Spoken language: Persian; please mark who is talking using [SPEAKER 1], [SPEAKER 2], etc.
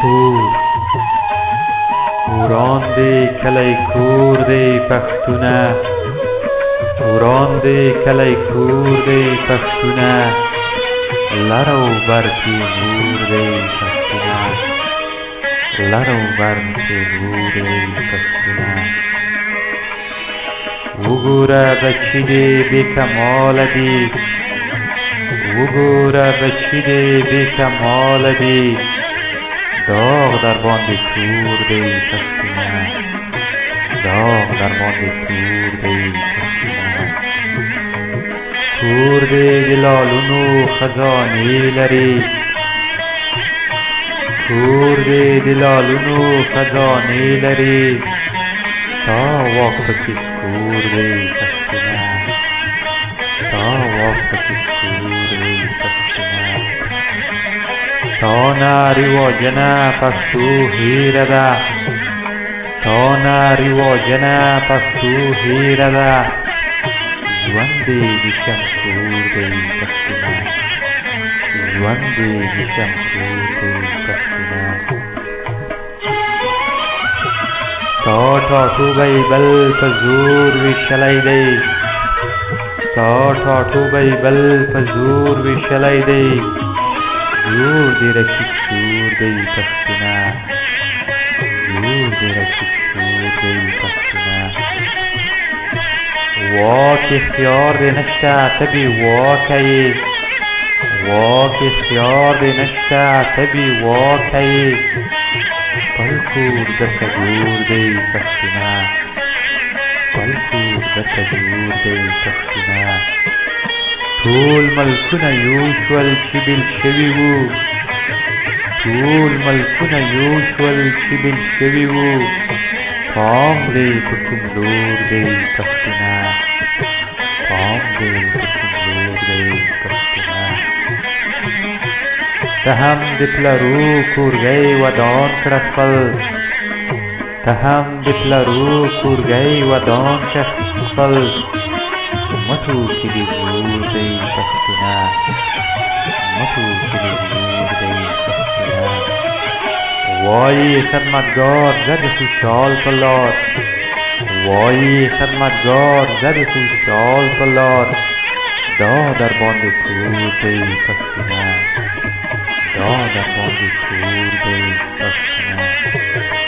[SPEAKER 1] کور وراندی کلی کور دی پښتونه وراندی کلی کور دی پښتونه لرو بر تیمور دی پښتونه لرو بر تیمور دی پښتونه وګوره بچی دی بی کمال دی وګوره بچی دی بی کمال دی داغ در باندې تور دی پښتونه داغ در باندې تور دی پښتونه کور دی د لالونو خزانې لري کور دی د لالونو خزانې لري تا واک پکې کور دی پښتونه تا واک پکې کور دی پښتونه تا نه رواجونه پښتو هیره ده تا نه رواجونه پښتو هیره ده ژوند دې د شمکور دی پښتونه ژوند دې د شمکور دی پښتونه تا ټاټوبی بل په زور ویشلی دی تا ټاټوبی بل په زور ویشلی دی زور دې رشید شور دی پښتونه زور دې رشید شور دی پښتونه واک اختیار دې نشته ته بې واکه یې واک اختیار دې نشته ته بې واکه یې خپل کور درته جوړ دی پښتونه خپل کور درته جوړ دی پښتونه ټول ملکونه یو شول چې بېل شوي وو ټول ملکونه یو شول چې بېل شوي وو پام دی په کوم لور دی پښتونه پام دی په کوم لور دی پښتونه ته هم د پلرو کورګی ودان کړه خپل ته هم د پلرو کورګی ودان کړه خپل مټو کې دې زور دی پښتونه مټو کې دې زور دی پښتونه وایي خدمتګار زه د خوشحال په لار وایي خدمتګار زه د خوشحال په لار دا در باندې تور دی پښتونه دا در باندې تور دی پښتونه